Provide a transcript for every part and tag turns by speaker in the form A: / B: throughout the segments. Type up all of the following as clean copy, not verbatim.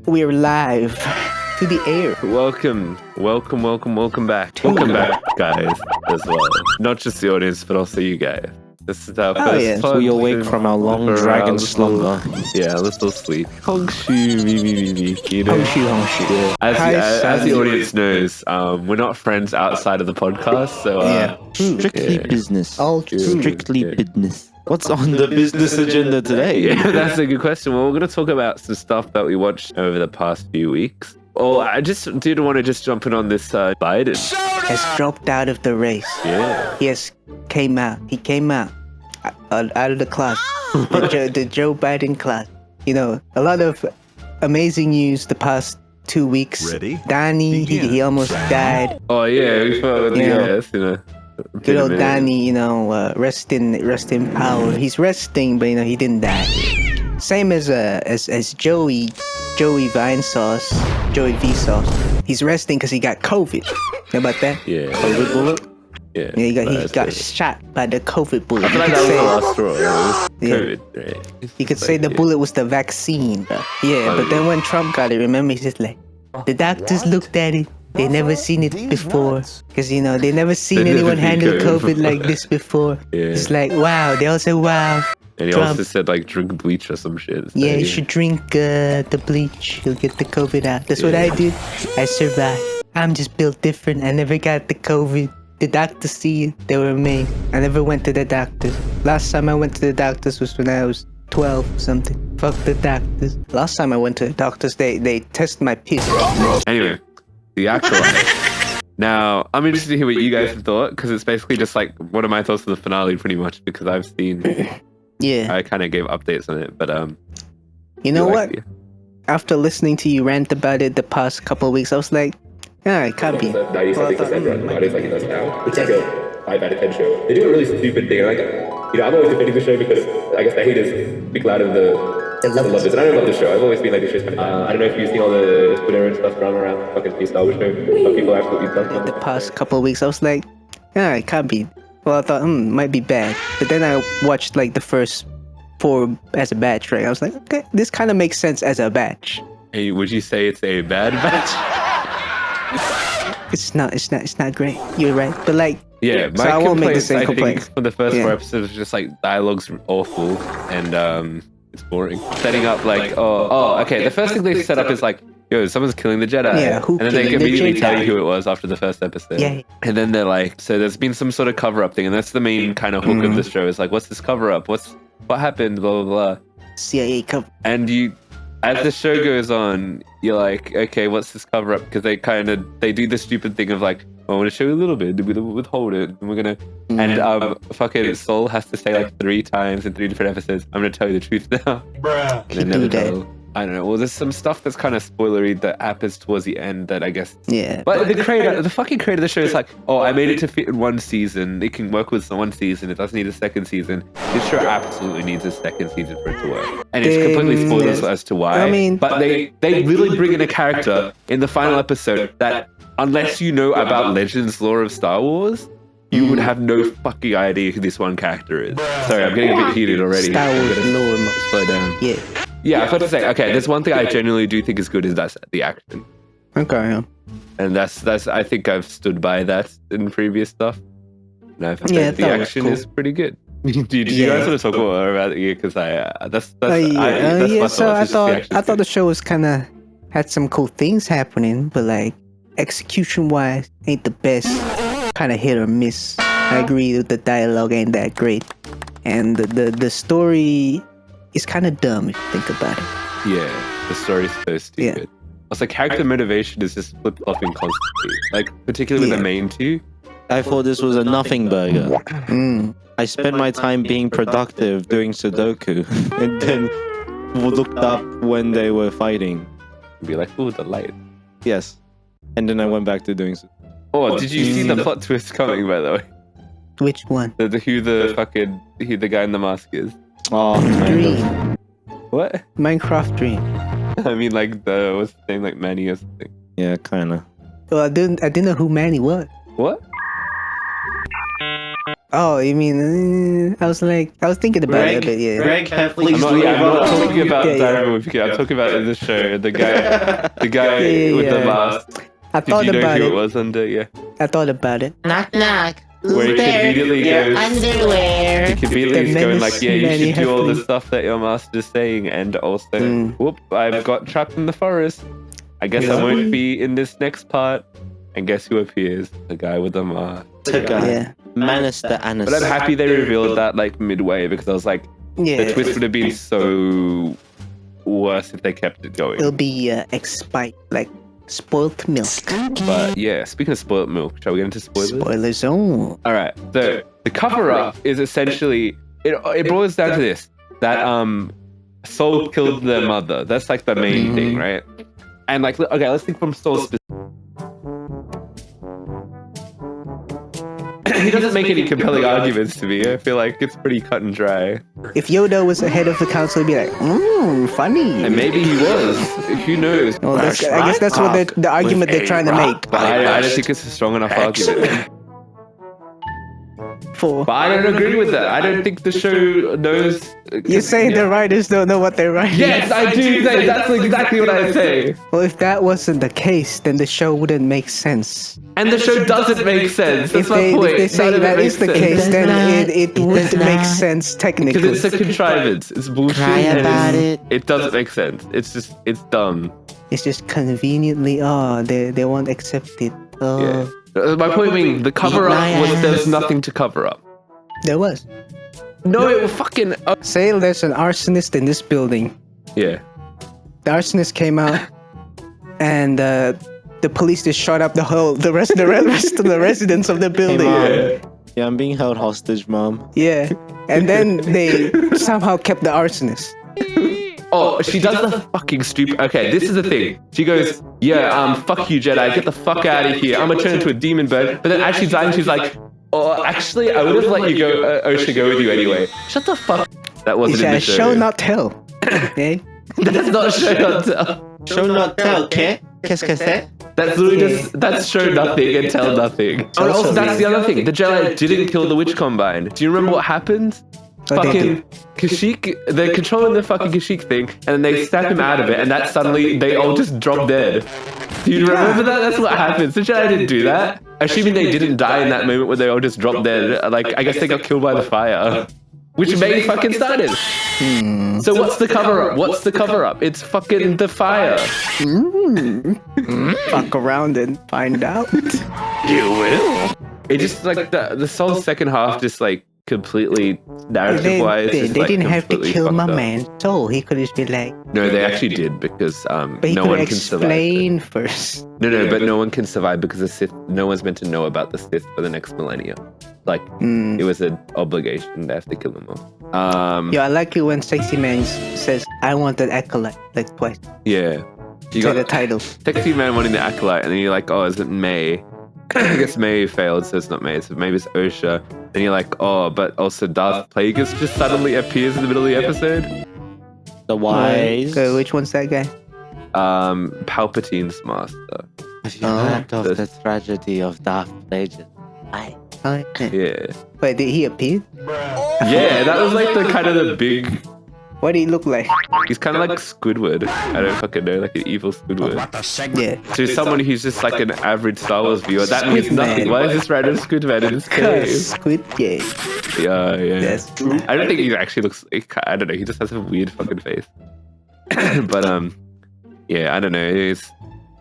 A: We're live to the air.
B: Welcome back. Welcome back, guys, as well. Not just the audience, but also you guys. This is our first
A: yeah.
C: We awake from our long dragon slumber.
B: Yeah, little sleep. Hongshu, you know?
A: Hongshu.
B: As the audience knows, we're not friends outside of the podcast, so
C: Strictly business.
A: All
C: Strictly business. What's on the business agenda today?
B: Yeah, that's a good question. Well, we're going to talk about some stuff that we watched over the past few weeks. Oh, I just did want to jump in on this Biden.
A: Has dropped out of the race.
B: Yeah.
A: He came out out of the class. the Joe Biden class. You know, a lot of amazing news the past 2 weeks.
D: Ready?
A: Danny, he almost died.
B: Oh, yeah, we thought with the you know.
A: Good old Danny, rest in power. He's resting, but he didn't die. Same as Joey Vsauce. He's resting because he got COVID. How about that?
B: Yeah.
C: COVID bullet?
B: Yeah.
A: He got shot by the COVID bullet.
B: I feel like that was the last straw. It was COVID, right?
A: You could say the bullet was the vaccine. Yeah, but then when Trump got it, remember, he's just like, the doctors looked at it. They never seen it before. Because, they never seen anyone handle COVID like this before.
B: Yeah.
A: It's like, wow. They all say, wow.
B: And he
A: Trump.
B: also said, drink bleach or some shit. So,
A: Yeah, you should drink the bleach. You'll get the COVID out. That's what I did. I survived. I'm just built different. I never got the COVID. The doctors see it. They were amazed. I never went to the doctors. Last time I went to the doctors was when I was 12 or something. Fuck the doctors. Last time I went to the doctors, they tested my piss.
B: Anyway, the Acolyte. Now, I'm interested to hear what you guys have thought, because it's basically just one of my thoughts of the finale, pretty much, because I've seen...
A: Yeah.
B: I kind of gave updates on it, but
A: you know what? After listening to you rant about it the past couple of weeks, I was like, it can't be.
E: 90-something% run. Not as like it does now. It's like a 5 out of 10 show. They do a really stupid thing. I'm always defending the show because I guess the haters speak loud of the love this. And I don't love the show. I've always been like, this show's kind of I don't know if you've seen all the Twitter and stuff going around fucking the Star Wars show. Some people absolutely love
A: The past couple of weeks, I was like, it can't be. Well, I thought, might be bad. But then I watched the first 4 as a batch, right? I was like, okay, this kind of makes sense as a batch.
B: Hey, would you say it's a bad batch?
A: It's not great. You're right. But
B: yeah,
A: so I won't make the same
B: complaint.
A: complaint.
B: For the first 4 episodes, just dialogue's awful and it's boring. Setting up okay. The first thing they set up is yo, someone's killing the Jedi.
A: Yeah, who
B: and then they
A: killing the
B: immediately
A: Jedi?
B: tell you who it was after the first episode.
A: Yeah.
B: And then they're so there's been some sort of cover-up thing, and that's the main kind of hook of the show. Is what's this cover-up? What happened? Blah blah blah.
A: CIA cover.
B: And as the show goes on, you're like, okay, what's this cover-up? Because they do the stupid thing of I want to show you a little bit, we withhold it, and we're gonna, and fucking Saul has to say 3 times in 3 different episodes, I'm gonna tell you the truth now.
D: Bruh.
B: And they never tell. I don't know. Well, there's some stuff that's kind of spoilery that happens towards the end that I guess.
A: Yeah.
B: But the fucking creator of the show is I made it to fit in 1 season. It can work with 1 season. It doesn't need a 2nd season. This show absolutely needs a 2nd season for it to work. And it's completely spoilers as to why.
A: I mean,
B: but they really bring in a character in the final episode that, unless you know about Legends lore of Star Wars, you would have no fucking idea who this one character is. Sorry, I'm getting a bit heated already.
A: Star Wars lore.
B: Slow down.
A: Yeah.
B: Yeah, I thought to say, okay, there's one thing I genuinely do think is good, is that's the action.
A: Okay.
B: And that's I think I've stood by that in previous stuff. And I've said the action
A: cool.
B: is pretty good. Did you guys want to talk more about it? Because that's my
A: so I
B: thought.
A: thought the show was kind of had some cool things happening, but execution wise ain't the best. Kind of hit or miss. I agree with the dialogue ain't that great, and the story is kind of dumb if you think about it.
B: Yeah, the story's so stupid.
A: Yeah.
B: Also, character motivation is just flip-flopping constantly. Particularly with the main 2.
C: I thought this was a nothing burger. I spent my time being productive doing Sudoku and then looked up when they were fighting.
B: Be like, ooh, the light.
C: Yes. And then I went back to doing Sudoku.
B: Oh, did you see the plot twist coming, by the way?
A: Which one?
B: Who the guy in the mask is?
C: Oh,
A: Dream.
B: What?
A: Minecraft Dream.
B: I mean, what's the name, Manny or something?
C: Yeah, kind of.
A: Well, I didn't know who Manny was.
B: What?
A: Oh, you mean? I was thinking about it a bit. Yeah.
C: Greg, please
B: I'm not talking about
A: Yeah, yeah.
B: Diary Movie Kid. I'm talking about in the show. The guy
A: Yeah,
B: with the
A: yeah.
B: mask.
A: I
B: Did
A: thought
B: you know
A: about
B: who it
A: it.
B: was under? Yeah.
A: I thought about it.
D: Knock knock.
B: Where he
D: Who's there?
B: conveniently goes.
D: Underwear.
B: He conveniently
A: The
B: is going like,
A: menace
B: yeah, you
A: Manny
B: should do all the
A: Heffley.
B: stuff that your master's saying, and also,
A: Mm.
B: whoop, I've got trapped in the forest. I guess I won't be in this next part. And guess who appears? The guy with the mask.
A: Yeah.
C: Minister Anis.
B: But I'm happy they revealed that like midway because I was like,
A: Yeah.
B: the twist would have been so worse if they kept it going.
A: It'll be expired, like spoiled milk.
B: But yeah, speaking of spoiled milk, shall we get into spoilers?
A: Spoiler zone.
B: All right. So the cover up is essentially it boils down to this: that Soul killed their mother. That's like the main thing, right? And like, okay, let's think from Soul's perspective. He doesn't make any compelling arguments to me. I feel like it's pretty cut and dry.
A: If Yoda was the head of the council, he'd be like, funny.
B: And maybe he was. Who knows?
A: Well, I guess that's what the argument they're trying to make.
B: But I don't think it's a strong enough argument.
A: For
B: But I don't agree with that. I don't think the show knows.
A: you're saying the writers don't know what they're writing.
B: Yes, I do say that's exactly what I say.
A: Well, if that wasn't the case, then the show wouldn't make sense.
B: And the show doesn't make sense. That's
A: If
B: my point.
A: they say
B: None of it
A: that
B: makes
A: is the
B: sense.
A: case, then it
D: It
A: would
D: does
A: make
D: not.
A: sense technically.
B: Because it's a contrivance. It's bullshit.
D: Cry
B: and
D: about
B: it doesn't make sense. It's dumb.
A: It's just conveniently, they won't accept it.
B: Yeah. My point being, the cover up was there's nothing to cover up.
A: There was.
B: No, it was fucking.
A: Say there's an arsonist in this building.
B: Yeah.
A: The arsonist came out, and the police just shot up the rest of the residents of the building.
C: Mom. Yeah, I'm being held hostage, Mom.
A: Yeah, and then they somehow kept the arsonist.
B: Oh, she does the fucking stupid. Okay, this is the thing. She goes, yeah, fuck you, Jedi. Get the fuck out of here. I'm gonna turn into a demon bird. But then as she's dying, she's like, oh, actually, I would have let you go, Osha go with you anyway. Shut the fuck. That wasn't in the
A: It's
B: show.
A: show not tell. Okay?
B: That's not show not tell.
C: Show not tell, okay? Qu'est-ce que c'est?
B: That's literally just, that's show nothing and tell nothing. Oh, and also, that's the other thing. The Jedi didn't kill the Witch Combine. Do you remember what happened?
A: Oh, they
B: Fucking Kashyyyk, they're controlling the fucking Kashyyyk thing, and then they snap him out of it, and that suddenly they all just drop dead. Do you remember that? That's what happens. The Jedi didn't do that. Assuming they didn't die in that moment where they all just dropped dead. Like, I guess they got killed by the fire. Which made fucking started. So what's the cover up? What's the cover up? It's fucking the fire.
A: Fuck around and find out.
B: You will. It just like the whole second half just like completely narrative wise.
A: They didn't have to kill my man, so he could just be like.
B: No, they actually did because
A: But he
B: no
A: could
B: one can survive.
A: explain first.
B: No, but no one can survive because the Sith. No one's meant to know about the Sith for the next millennia. Like it was an obligation. They have to kill them all.
A: Yo, I like it when Sexy Man says, "I want that acolyte," like twice.
B: Yeah. You
A: Say the
B: got
A: title.
B: Sexy Man wanting the Acolyte, and then you're like, oh, is it May? I guess May failed, so it's not May. So maybe it's Osha. And you're like, oh, but also Darth Plagueis just suddenly appears in the middle of the episode.
C: The wise.
A: Okay, which one's that guy?
B: Palpatine's master.
C: Have you heard of the tragedy of Darth Plagueis?
A: Oh, yeah.
B: Yeah.
A: Wait, did he appear?
B: Yeah, that was like the kind of the big.
A: What did he look like?
B: He's kind of like Squidward. I don't fucking know, like an evil Squidward.
A: Yeah.
B: To someone who's just like an average Star Wars viewer, that means
A: Squid
B: nothing.
A: Man.
B: Why is this random Squidman in this
A: Cause
B: cave?
A: Squid Game.
B: Yeah.
A: That's true.
B: I don't think he actually looks. I don't know. He just has a weird fucking face. But yeah, I don't know.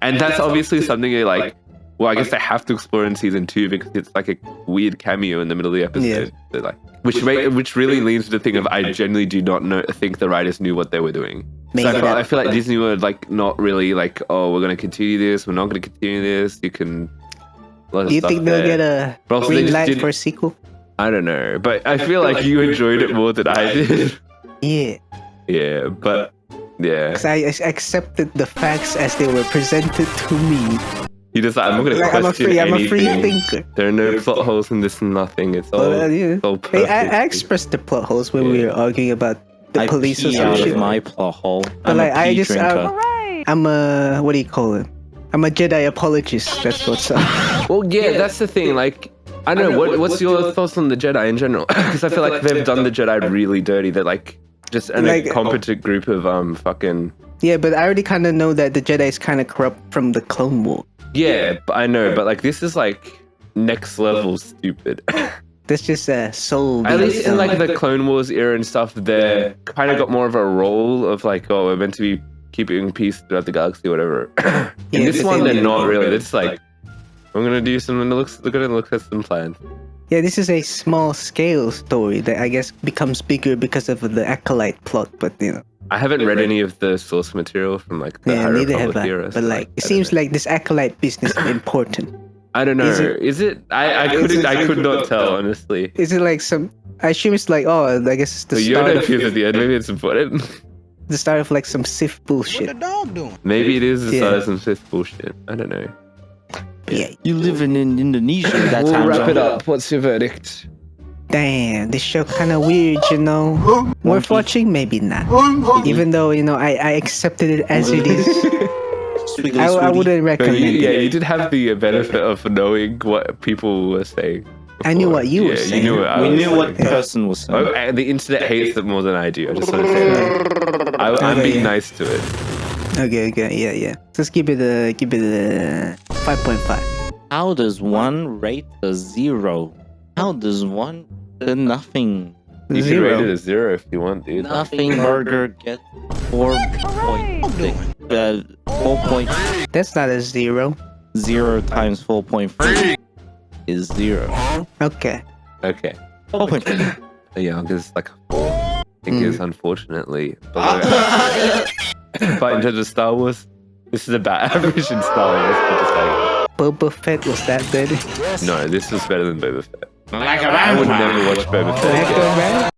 B: And that's obviously something you're like. Well, I guess they have to explore in season 2 because it's like a weird cameo in the middle of the episode.
A: Yeah.
B: So like, which really leads to the thing of I genuinely do not think the writers knew what they were doing. So I feel like Disney were like not really like, oh, we're gonna continue this. We're not gonna continue this. You can.
A: Do you think they'll get a
B: But also they
A: green
B: just
A: light
B: didn't-
A: for a sequel?
B: I don't know, but I feel like you enjoyed it more than I did.
A: Yeah.
B: Yeah, but yeah,
A: Because I accepted the facts as they were presented to me.
B: you just like, I'm not gonna
A: Like,
B: question
A: I'm a free
B: anything.
A: thinker.
B: There are no plot holes in this. Nothing. It's all.
A: Yeah.
B: It's all
A: Hey,
B: perfect.
A: I expressed the plot holes when we were arguing about the
C: I
A: police or
C: pee
A: some
C: out
A: shit.
C: of my plot hole.
A: But
C: I'm
A: like,
C: a
A: I
C: pee
A: just,
C: drinker.
A: I'm a, what do you call it? I'm a Jedi apologist. That's what's up.
B: Well, yeah, that's the thing. Like, I don't know. What's your thoughts on the Jedi in general? Because I feel like they've done the Jedi really dirty. They're like just an incompetent group of fucking.
A: Yeah, but I already kind of know that the Jedi is kind of corrupt from the Clone War.
B: Yeah, I know, but like this is like next level stupid.
A: That's just a soul.
B: At least in like the Clone Wars era and stuff, they kind of got more of a role of like, oh, we're meant to be keeping peace throughout the galaxy, or whatever. In this one, they're not really. It's like, I'm gonna do something that looks. They're gonna look at some plans.
A: Yeah, this is a small scale story that I guess becomes bigger because of the Acolyte plot, but you know.
B: I haven't read any of the source material from like the High
A: neither
B: Republic
A: have I.
B: era.
A: But like, it seems like this Acolyte business is important.
B: I don't know. Is it? I could not tell, honestly.
A: Is it like some? I assume it's like, oh, I guess it's the
B: You
A: start
B: don't know
A: of,
B: if it's at the end. Maybe it's important.
A: the start of like some Sith bullshit.
B: Maybe it is the start of some Sith bullshit. I don't know.
A: Yeah.
C: You live in Indonesia. That
B: We'll
C: time
B: wrap it
C: zone.
B: up. What's your verdict?
A: Damn, this show kind of weird, you know. Worth watching? Maybe not. Even though, you know, I accepted it as it is.
C: Squiggly,
A: I
C: squiggly.
A: wouldn't recommend
B: Yeah,
A: it.
B: you did have the benefit of knowing what people were saying.
A: I knew what you were
B: Yeah,
A: saying.
B: You knew what I
C: We
B: was
C: knew
B: saying.
C: what the person was saying.
B: Oh, and the internet hates it more than I do. I just want to say that. I'm being nice to it.
A: Okay, yeah. Just give it a 5.5.
C: How does one rate a 0? How does one a nothing?
B: You can rate it a 0 if you want, dude.
C: Nothing burger get 4.6. 4.0
A: That's not a 0.
C: times 4.3 is 0.
A: Okay.
B: Okay.
C: 4.3.
B: Yeah, because like a 4. I think is unfortunately below average. But in terms of Star Wars, this is about average in Star Wars.
A: Boba Fett was that better?
B: No, this was better than Boba Fett. I would never watch Boba Fett.
A: Like,